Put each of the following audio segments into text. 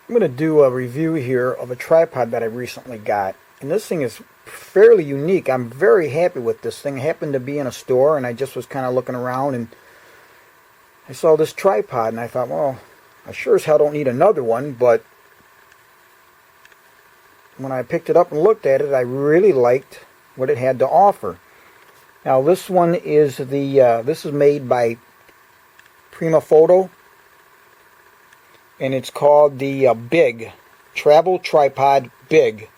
I'm going to do a review here of a tripod that I recently got. And this thing is fairly unique. I'm very happy with this thing. I happened to be in a store and I just was kind of looking around and I saw this tripod and I thought, well, I sure as hell don't need another one, but when I picked it up and looked at it, I really liked what it had to offer. Now this one is this is made by PrimaPhoto, and it's called the Big Travel Tripod Big.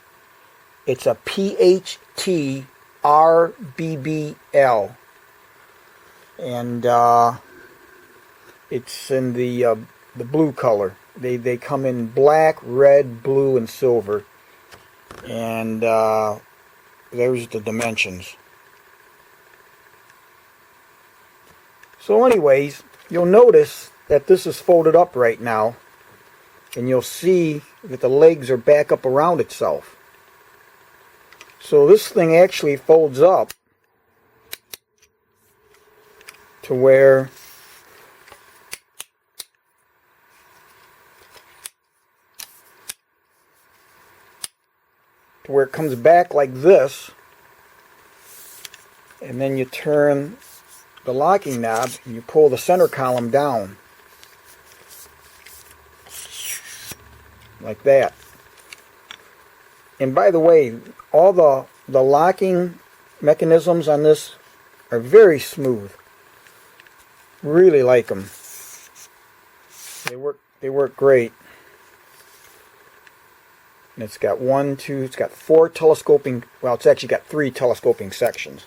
It's a PHTRBBL, and it's in the blue color. They come in black, red, blue, and silver, and there's the dimensions. So anyways, you'll notice that this is folded up right now, and you'll see that the legs are back up around itself. So this thing actually folds up to where it comes back like this, and then you turn the locking knob and you pull the center column down like that. And by the way, all the locking mechanisms on this are very smooth. Really like them. They work great. And it's got it's got 4 telescoping, well, it's actually got 3 telescoping sections.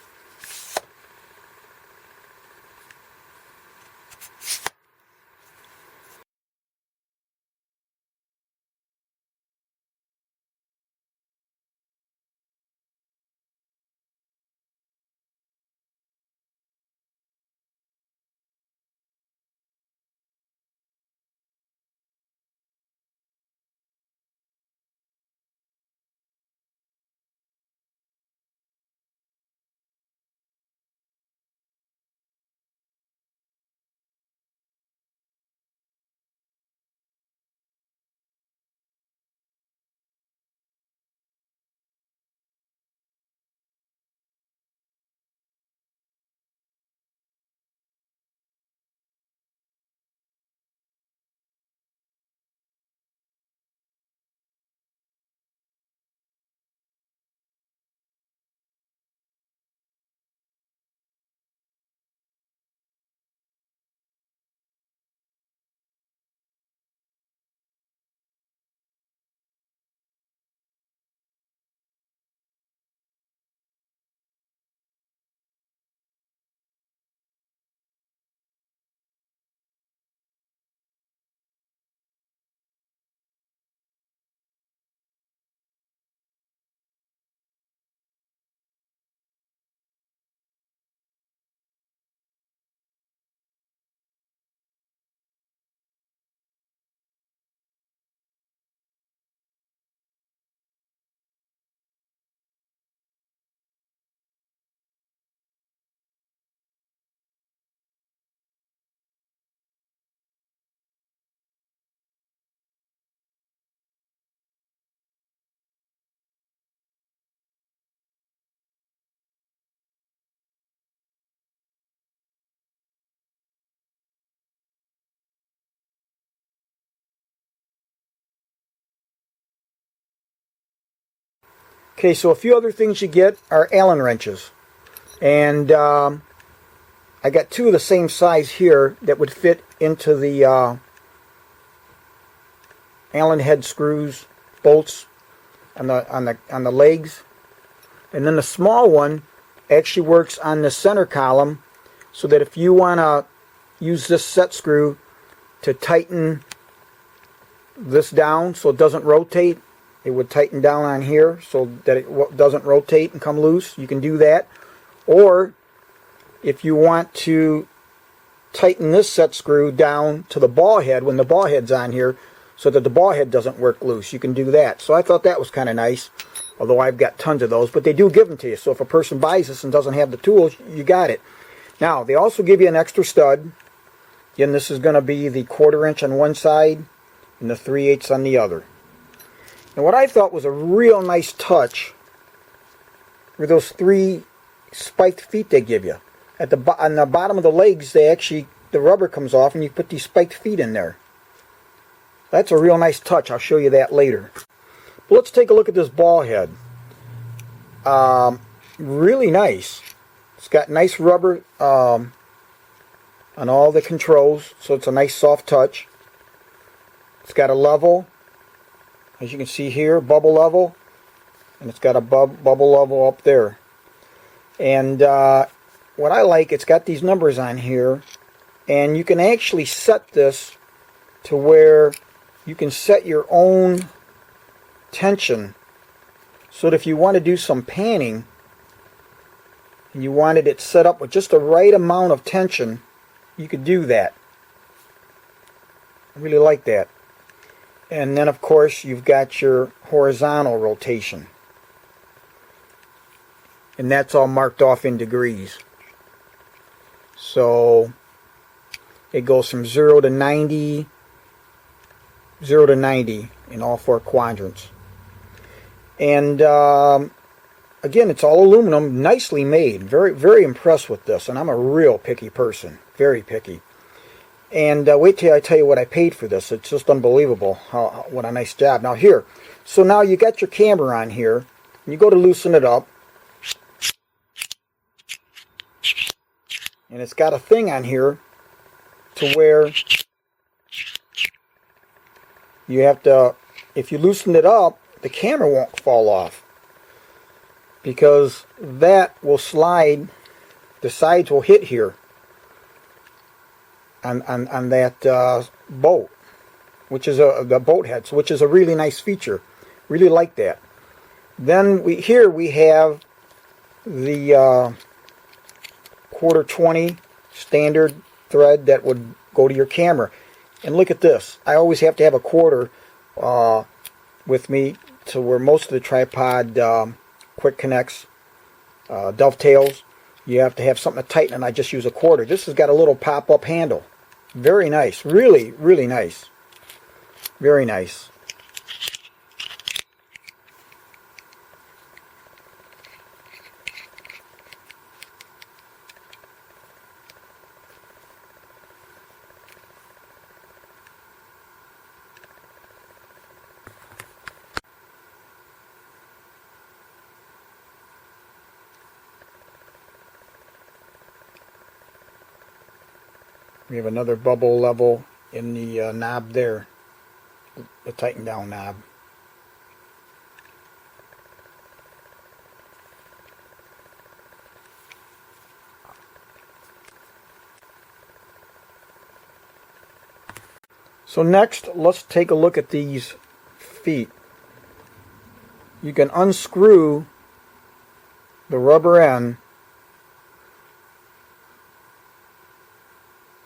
Okay, so a few other things you get are Allen wrenches. And I got 2 of the same size here that would fit into the Allen head screws, bolts on the legs. And then the small one actually works on the center column, so that if you want to use this set screw to tighten this down so it doesn't rotate, it would tighten down on here so that it doesn't rotate and come loose. You can do that. Or if you want to tighten this set screw down to the ball head when the ball head's on here so that the ball head doesn't work loose, you can do that. So I thought that was kind of nice, although I've got tons of those, but they do give them to you. So if a person buys this and doesn't have the tools, you got it. Now, they also give you an extra stud. Again, this is going to be the 1/4 inch on one side and the 3/8 on the other. And what I thought was a real nice touch were those 3 spiked feet they give you. On the bottom of the legs, the rubber comes off and you put these spiked feet in there. That's a real nice touch. I'll show you that later. But let's take a look at this ball head. Really nice. It's got nice rubber on all the controls, so it's a nice soft touch. It's got a level, as you can see here, bubble level, and it's got a bubble level up there. And what I like, it's got these numbers on here, and you can actually set this to where you can set your own tension, so that if you want to do some panning and you wanted it set up with just the right amount of tension, you could do that. I really like that. And then of course you've got your horizontal rotation, and that's all marked off in degrees. So it goes from 0 to 90, 0 to 90 in all 4 quadrants. And again, it's all aluminum, nicely made. Very, very impressed with this, and I'm a real picky person, very picky. And wait till I tell you what I paid for this. It's just unbelievable. What a nice job. Now here, so now you got your camera on here, and you go to loosen it up, and it's got a thing on here to where you have to, if you loosen it up, the camera won't fall off, because that will slide, the sides will hit here on that boat, which is the boat heads, which is a really nice feature. Really like that. Then we have the 1/4-20 standard thread that would go to your camera. And look at this. I always have to have a 1/4 with me, to where most of the tripod quick connects, dovetails, you have to have something to tighten, and I just use a 1/4. This has got a little pop-up handle. Very nice. Really, really nice. Very nice. We have another bubble level in the knob there, the tighten down knob. So next, let's take a look at these feet. You can unscrew the rubber end.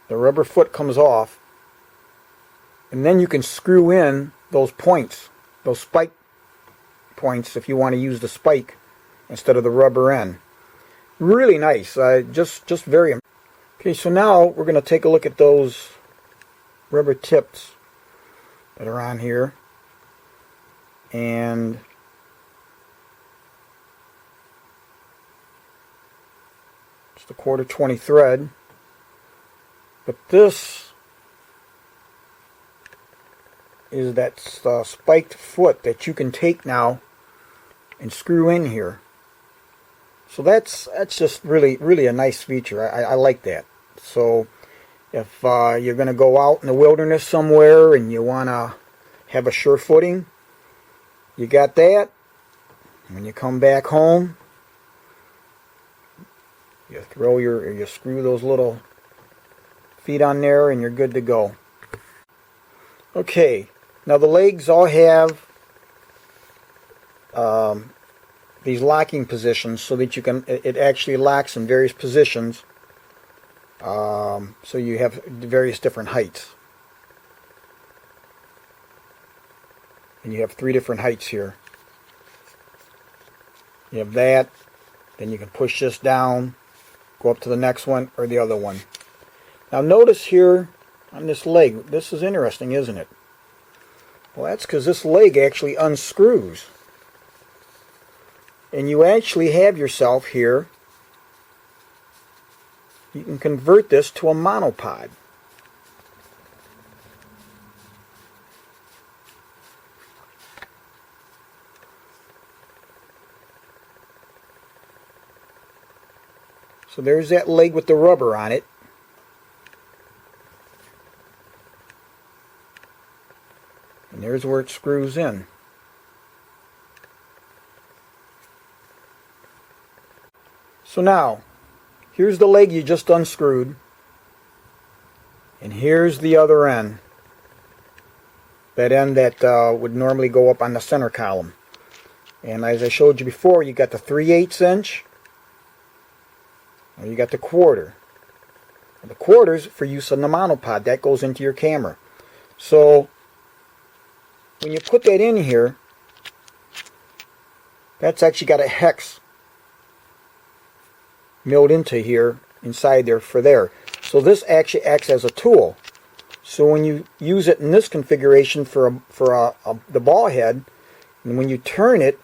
The rubber foot comes off, and then you can screw in those points, those spike points, if you want to use the spike instead of the rubber end. Really nice. Just very. Okay, so now we're going to take a look at those rubber tips that are on here, and just a 1/4-20 thread. But this is that spiked foot that you can take now and screw in here. So that's just really a nice feature. I like that. So if you're going to go out in the wilderness somewhere and you want to have a sure footing, you got that. When you come back home, you screw those little feet on there, and you're good to go. Okay, now the legs all have these locking positions, so that you can, it actually locks in various positions, so you have various different heights, and you have 3 different heights here. You have that, then you can push this down, go up to the next one or the other one. Now notice here on this leg, this is interesting, isn't it? Well, that's because this leg actually unscrews. And you actually have yourself here, you can convert this to a monopod. So there's that leg with the rubber on it. And there's where it screws in. So now, here's the leg you just unscrewed. And here's the other end. That end that would normally go up on the center column. And as I showed you before, you got the 3/8 inch. Or you got the quarter. And the quarter's for use on the monopod. That goes into your camera. So, when you put that in here, that's actually got a hex milled into here, inside there for there. So this actually acts as a tool. So when you use it in this configuration for the ball head, and when you turn it,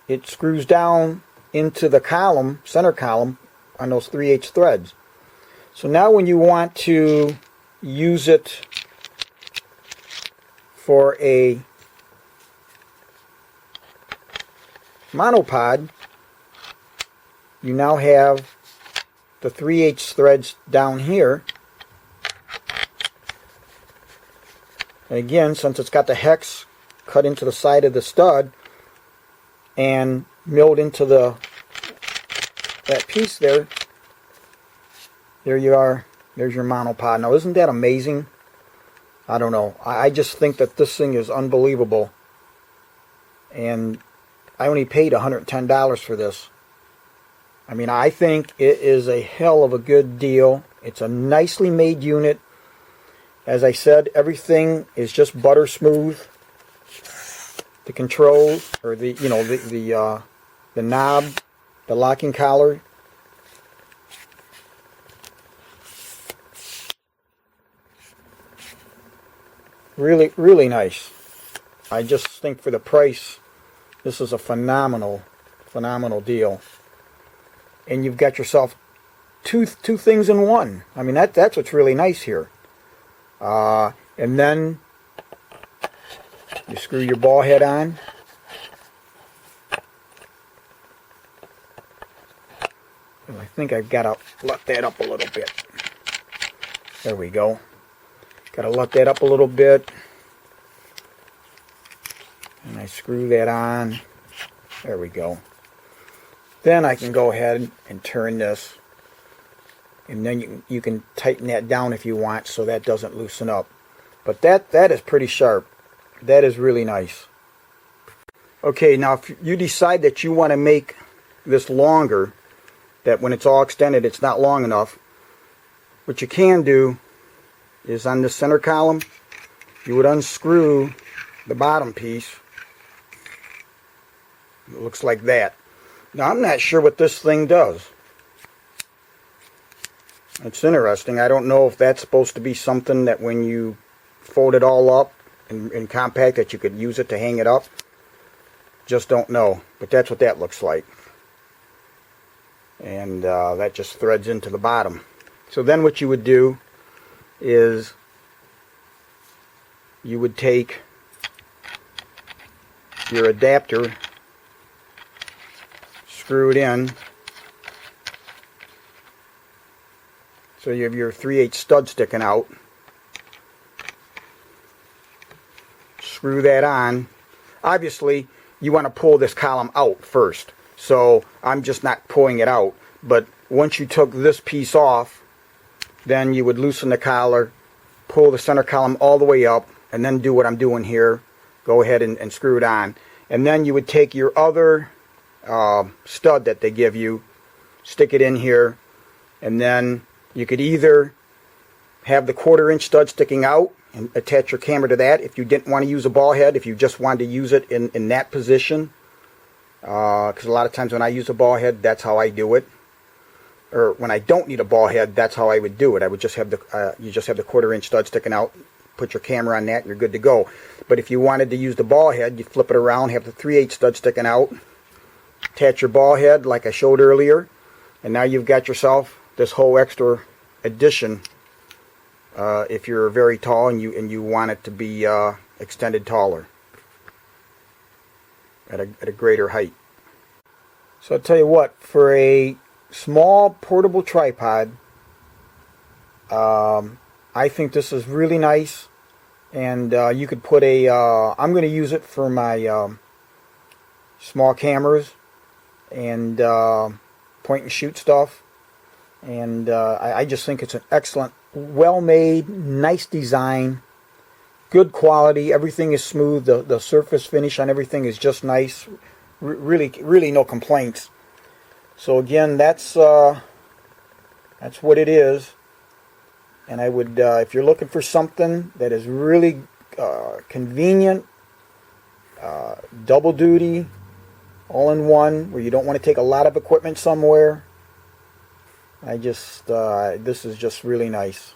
it screws down into the column, center column, on those 3/8 threads. So now when you want to use it for a monopod, you now have the 3/8 threads down here. And again, since it's got the hex cut into the side of the stud and milled into that piece there, there you are. There's your monopod. Now, isn't that amazing? I don't know. I just think that this thing is unbelievable. And I only paid $110 for this. I mean, I think it is a hell of a good deal. It's a nicely made unit. As I said, everything is just butter smooth. The controls, or the knob, the locking collar. Really, really nice. I just think for the price, this is a phenomenal deal. And you've got yourself two things in one. I mean, that's what's really nice here. And then you screw your ball head on. And I think I've got to let that up a little bit. There we go. Got to let that up a little bit. And I screw that on. There we go. Then I can go ahead and turn this. And then you can tighten that down if you want so that doesn't loosen up. But that is pretty sharp. That is really nice. Okay, now if you decide that you want to make this longer, that when it's all extended it's not long enough, what you can do is on the center column, you would unscrew the bottom piece. It looks like that. Now I'm not sure what this thing does. It's interesting. I don't know if that's supposed to be something that when you fold it all up and compact that you could use it to hang it up. Just don't know. But that's what that looks like. And that just threads into the bottom. So then what you would do is you would take your adapter, screw it in. So you have your 3/8 stud sticking out. Screw that on. Obviously, you want to pull this column out first. So I'm just not pulling it out. But once you took this piece off, then you would loosen the collar, pull the center column all the way up, and then do what I'm doing here. Go ahead and screw it on. And then you would take your other stud that they give you, stick it in here, and then you could either have the 1/4 inch stud sticking out and attach your camera to that if you didn't want to use a ball head, if you just wanted to use it in that position. Because a lot of times when I use a ball head, that's how I do it. Or when I don't need a ball head, that's how I would do it. I would just have the you just have the 1/4 inch stud sticking out, put your camera on that and you're good to go. But if you wanted to use the ball head, you flip it around, have the 3/8 stud sticking out, attach your ball head like I showed earlier, and now you've got yourself this whole extra addition if you're very tall and you want it to be extended taller at a greater height. So I'll tell you what, for a small portable tripod, I think this is really nice, and you could put a I'm going to use it for my small cameras and point and shoot stuff, and I just think it's an excellent, well made, nice design, good quality. Everything is smooth. The surface finish on everything is just nice. Really no complaints. So again, that's what it is. And I would, if you're looking for something that is really convenient, double duty, all in one, where you don't want to take a lot of equipment somewhere, this is just really nice.